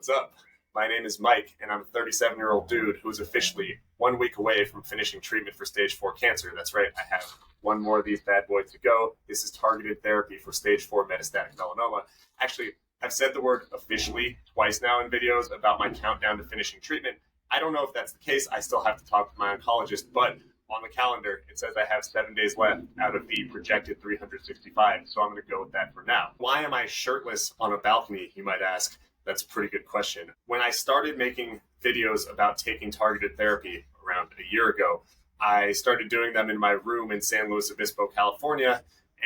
What's up? My name is Mike, and I'm a 37-year-old dude who's officially 1 week away from finishing treatment for stage 4 cancer. That's right, I have one more of these bad boys to go. This is targeted therapy for stage 4 metastatic melanoma. Actually, I've said the word officially twice now in videos about my countdown to finishing treatment. I don't know if that's the case. I still have to talk to my oncologist, but on the calendar, it says I have 7 days left out of the projected 365, so I'm going to go with that for now. Why am I shirtless on a balcony, you might ask? That's a pretty good question. When I started making videos about taking targeted therapy around a year ago, I started doing them in my room in San Luis Obispo, California,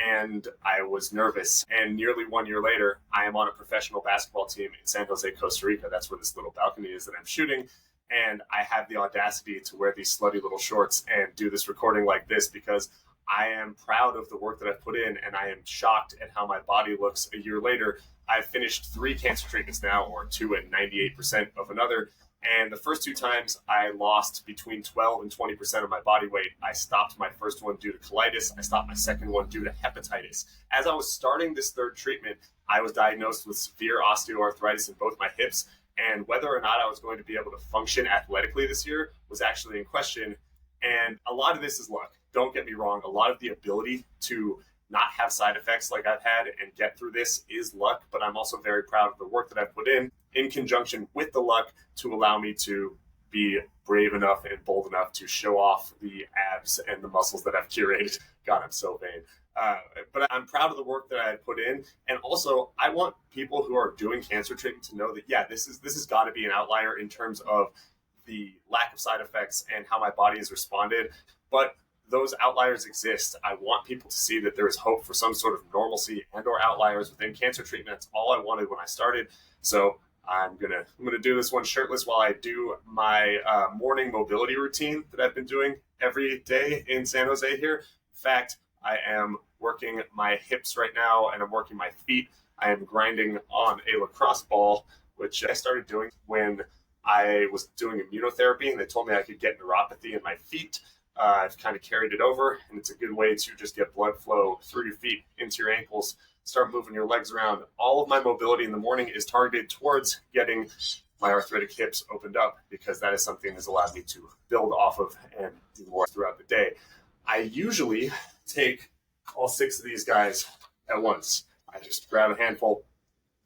and I was nervous. And nearly 1 year later, I am on a professional basketball team in San Jose, Costa Rica. That's where this little balcony is that I'm shooting. And I have the audacity to wear these slutty little shorts and do this recording like this because I am proud of the work that I've put in, and I am shocked at how my body looks a year later. I've finished 3 cancer treatments now, or 2 and 98% of another. And the first 2 times I lost between 12 and 20% of my body weight. I stopped my first one due to colitis. I stopped my second one due to hepatitis. As I was starting this 3rd treatment, I was diagnosed with severe osteoarthritis in both my hips. And whether or not I was going to be able to function athletically this year was actually in question. And a lot of this is luck. Don't get me wrong. A lot of the ability to not have side effects like I've had and get through this is luck, but I'm also very proud of the work that I've put in conjunction with the luck to allow me to be brave enough and bold enough to show off the abs and the muscles that I've curated. God, I'm so vain. But I'm proud of the work that I had put in. And also, I want people who are doing cancer treatment to know that, yeah, this has got to be an outlier in terms of the lack of side effects and how my body has responded. But those outliers exist. I want people to see that there is hope for some sort of normalcy and or outliers within cancer treatment. That's all I wanted when I started. So I'm gonna do this one shirtless while I do my morning mobility routine that I've been doing every day in San Jose here. In fact, I am working my hips right now, and I'm working my feet. I am grinding on a lacrosse ball, which I started doing when I was doing immunotherapy, and they told me I could get neuropathy in my feet. I've kind of carried it over, and it's a good way to just get blood flow through your feet into your ankles, start moving your legs around. All of my mobility in the morning is targeted towards getting my arthritic hips opened up, because that is something that has allowed me to build off of and do more throughout the day. I usually take all 6 of these guys at once. I just grab a handful,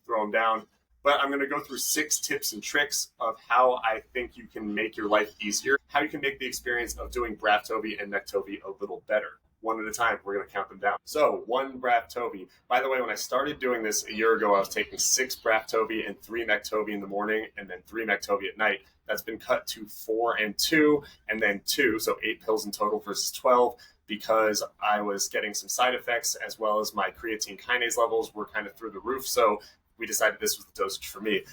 throw them down. But I'm going to go through 6 tips and tricks of how I think you can make your life easier, how you can make the experience of doing Braftovi and Mektovi a little better. One at a time, we're going to count them down. So 1 Braftovi. By the way, when I started doing this a year ago, I was taking 6 Braftovi and 3 Mektovi in the morning, and then 3 Mektovi at night. That's been cut to 4 and 2, and then 2, so 8 pills in total versus 12, because I was getting some side effects, as well as my creatine kinase levels were kind of through the roof. So we decided this was the dosage for me.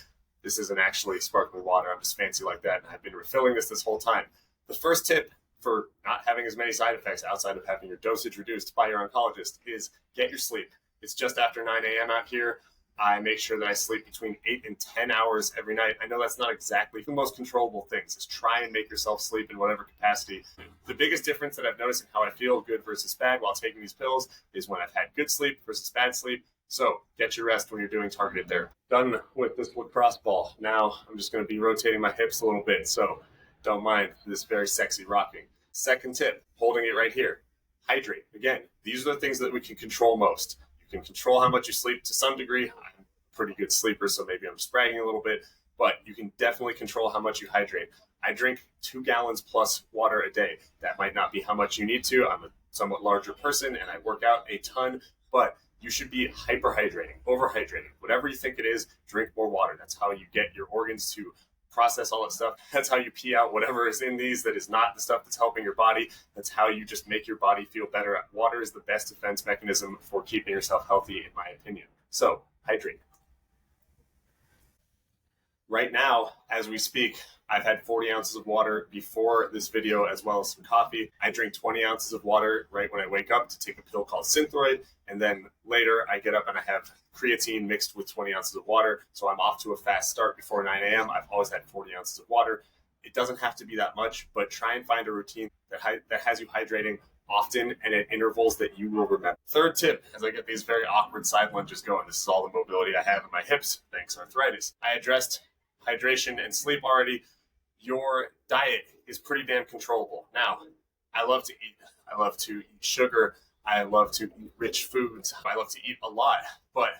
This isn't actually sparkling water. I'm just fancy like that, and I've been refilling this whole time. The first tip for not having as many side effects outside of having your dosage reduced by your oncologist is get your sleep. It's just after 9 a.m. out here. I make sure that I sleep between 8 and 10 hours every night. I know that's not exactly the most controllable things. Is try and make yourself sleep in whatever capacity. The biggest difference that I've noticed in how I feel, good versus bad, while taking these pills is when I've had good sleep versus bad sleep. So get your rest when you're doing targeted therapy. Done with this lacrosse ball. Now I'm just going to be rotating my hips a little bit, so don't mind this very sexy rocking. Second tip, holding it right here. Hydrate. Again, these are the things that we can control most. You can control how much you sleep to some degree. I'm a pretty good sleeper, so maybe I'm just bragging a little bit, but you can definitely control how much you hydrate. I drink 2 gallons plus water a day. That might not be how much you need to. I'm a somewhat larger person, and I work out a ton, but you should be hyperhydrating, overhydrating, whatever you think it is. Drink more water. That's how you get your organs to process all that stuff. That's how you pee out whatever is in these that is not the stuff that's helping your body. That's how you just make your body feel better. Water is the best defense mechanism for keeping yourself healthy, in my opinion. So hydrate. Right now, as we speak, I've had 40 ounces of water before this video, as well as some coffee. I drink 20 ounces of water right when I wake up to take a pill called Synthroid. And then later I get up and I have creatine mixed with 20 ounces of water. So I'm off to a fast start before 9 a.m. I've always had 40 ounces of water. It doesn't have to be that much, but try and find a routine that has you hydrating often and at intervals that you will remember. Third tip, as I get these very awkward side lunges going, this is all the mobility I have in my hips, thanks arthritis. I addressed hydration and sleep already, your diet is pretty damn controllable. Now, I love to eat. I love to eat sugar. I love to eat rich foods. I love to eat a lot. But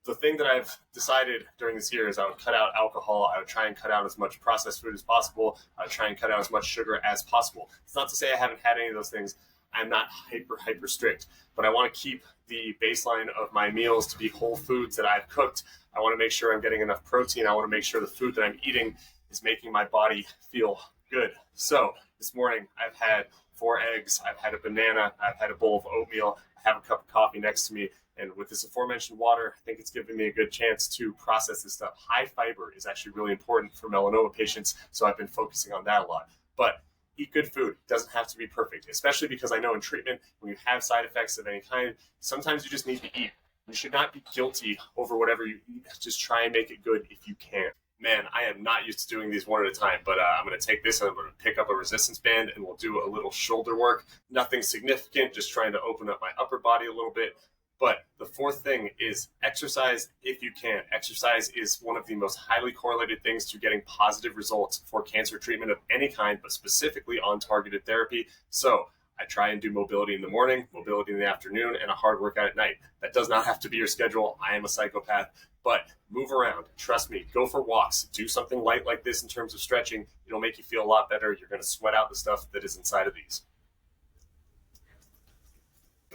the thing that I've decided during this year is I would cut out alcohol. I would try and cut out as much processed food as possible. I would try and cut out as much sugar as possible. It's not to say I haven't had any of those things. I'm not hyper strict, but I want to keep the baseline of my meals to be whole foods that I've cooked. I want to make sure I'm getting enough protein. I want to make sure the food that I'm eating is making my body feel good. So this morning I've had 4 eggs, I've had a banana, I've had a bowl of oatmeal, I have a cup of coffee next to me. And with this aforementioned water, I think it's giving me a good chance to process this stuff. High fiber is actually really important for melanoma patients, so I've been focusing on that a lot. But eat good food. It doesn't have to be perfect, especially because I know in treatment, when you have side effects of any kind, sometimes you just need to eat. You should not be guilty over whatever you eat. Just try and make it good if you can. Man, I am not used to doing these one at a time, but I'm going to take this and I'm going to pick up a resistance band and we'll do a little shoulder work. Nothing significant, just trying to open up my upper body a little bit. But the fourth thing is exercise if you can. Exercise is one of the most highly correlated things to getting positive results for cancer treatment of any kind, but specifically on targeted therapy. So I try and do mobility in the morning, mobility in the afternoon, and a hard workout at night. That does not have to be your schedule. I am a psychopath, but move around. Trust me, go for walks. Do something light like this in terms of stretching. It'll make you feel a lot better. You're going to sweat out the stuff that is inside of these.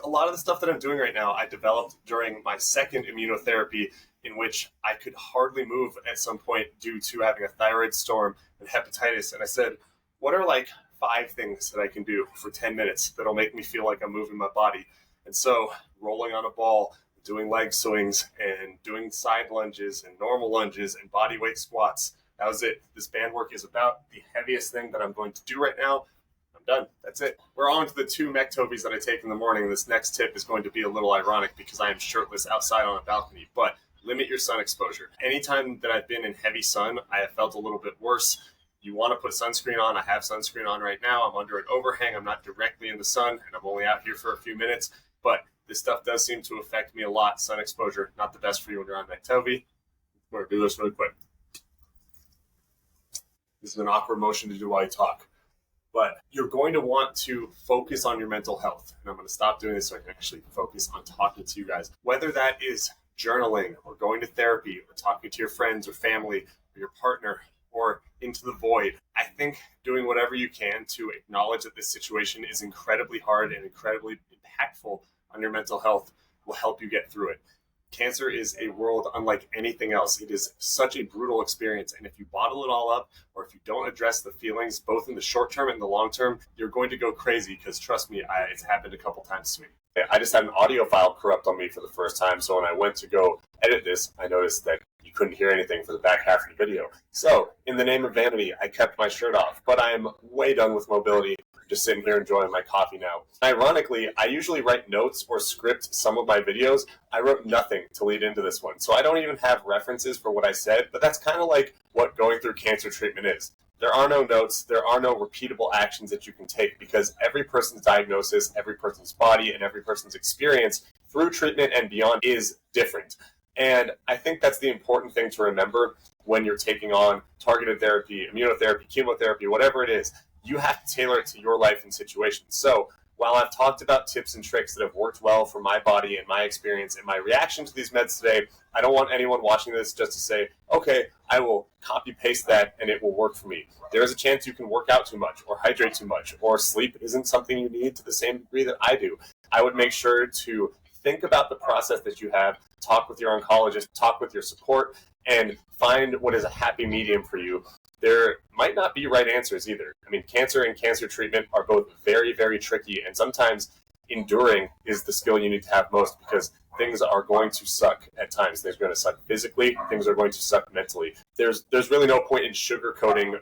A lot of the stuff that I'm doing right now, I developed during my second immunotherapy, in which I could hardly move at some point due to having a thyroid storm and hepatitis. And I said, what are like 5 things that I can do for 10 minutes that'll make me feel like I'm moving my body? And so rolling on a ball, doing leg swings and doing side lunges and normal lunges and body weight squats. That was it. This band work is about the heaviest thing that I'm going to do right now. Done. That's it. We're on to the 2 Mektovis that I take in the morning. This next tip is going to be a little ironic because I am shirtless outside on a balcony, but limit your sun exposure. Anytime that I've been in heavy sun, I have felt a little bit worse. You want to put sunscreen on. I have sunscreen on right now. I'm under an overhang. I'm not directly in the sun, and I'm only out here for a few minutes, but this stuff does seem to affect me a lot. Sun exposure, not the best for you when you're on Mektovi. I'm going to do this really quick. This is an awkward motion to do while you talk. But you're going to want to focus on your mental health. And I'm going to stop doing this so I can actually focus on talking to you guys. Whether that is journaling or going to therapy or talking to your friends or family or your partner or into the void. I think doing whatever you can to acknowledge that this situation is incredibly hard and incredibly impactful on your mental health will help you get through it. Cancer is a world unlike anything else. It is such a brutal experience. And if you bottle it all up, or if you don't address the feelings, both in the short term and the long term, you're going to go crazy because trust me, it's happened a couple times to me. I just had an audio file corrupt on me for the first time. So when I went to go edit this, I noticed that you couldn't hear anything for the back half of the video. So in the name of vanity, I kept my shirt off, but I am way done with mobility. Just sitting here enjoying my coffee now. Ironically, I usually write notes or script some of my videos. I wrote nothing to lead into this one. So I don't even have references for what I said, but that's kind of like what going through cancer treatment is. There are no notes, there are no repeatable actions that you can take because every person's diagnosis, every person's body, and every person's experience through treatment and beyond is different. And I think that's the important thing to remember when you're taking on targeted therapy, immunotherapy, chemotherapy, whatever it is. You have to tailor it to your life and situation. So while I've talked about tips and tricks that have worked well for my body and my experience and my reaction to these meds today, I don't want anyone watching this just to say, okay, I will copy paste that and it will work for me. There is a chance you can work out too much or hydrate too much or sleep isn't something you need to the same degree that I do. I would make sure to think about the process that you have, talk with your oncologist, talk with your support, and find what is a happy medium for you. There might not be right answers either. I mean, cancer and cancer treatment are both very, very tricky, and sometimes enduring is the skill you need to have most because things are going to suck at times. They're going to suck physically, things are going to suck mentally. There's really no point in sugarcoating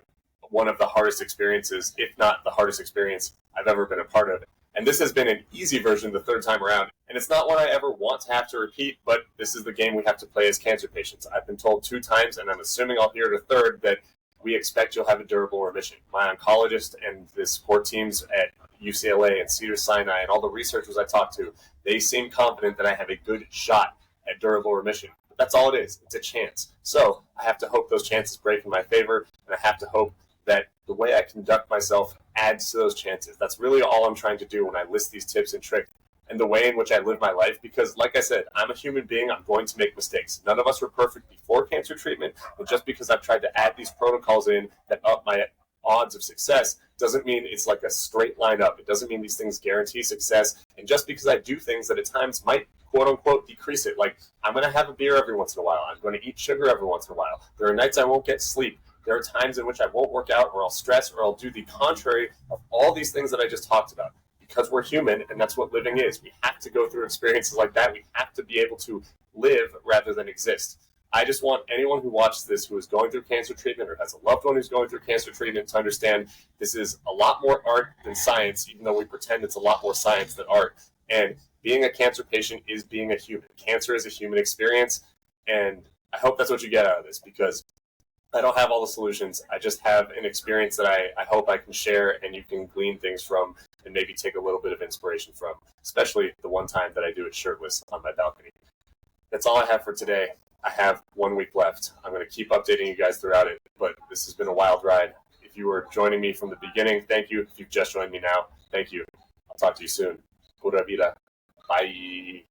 one of the hardest experiences, if not the hardest experience I've ever been a part of. And this has been an easy version the third time around. And it's not one I ever want to have to repeat, but this is the game we have to play as cancer patients. I've been told 2 times, and I'm assuming I'll hear it a third, that we expect you'll have a durable remission. My oncologist and the support teams at UCLA and Cedars-Sinai and all the researchers I talked to, they seem confident that I have a good shot at durable remission. That's all it is. It's a chance. So I have to hope those chances break in my favor, and I have to hope that the way I conduct myself adds to those chances. That's really all I'm trying to do when I list these tips and tricks and the way in which I live my life. Because like I said, I'm a human being. I'm going to make mistakes. None of us were perfect before cancer treatment. And just because I've tried to add these protocols in that up my odds of success doesn't mean it's like a straight line up. It doesn't mean these things guarantee success. And just because I do things that at times might quote unquote decrease it, like I'm going to have a beer every once in a while. I'm going to eat sugar every once in a while. There are nights I won't get sleep. There are times in which I won't work out, or I'll stress, or I'll do the contrary of all these things that I just talked about. Because we're human, and that's what living is. We have to go through experiences like that. We have to be able to live rather than exist. I just want anyone who watches this who is going through cancer treatment or has a loved one who's going through cancer treatment to understand this is a lot more art than science, even though we pretend it's a lot more science than art. And being a cancer patient is being a human. Cancer is a human experience, and I hope that's what you get out of this, because I don't have all the solutions. I just have an experience that I hope I can share and you can glean things from and maybe take a little bit of inspiration from, especially the one time that I do it shirtless on my balcony. That's all I have for today. I have 1 week left. I'm going to keep updating you guys throughout it, but this has been a wild ride. If you were joining me from the beginning, thank you. If you've just joined me now, thank you. I'll talk to you soon. Pura vida. Bye.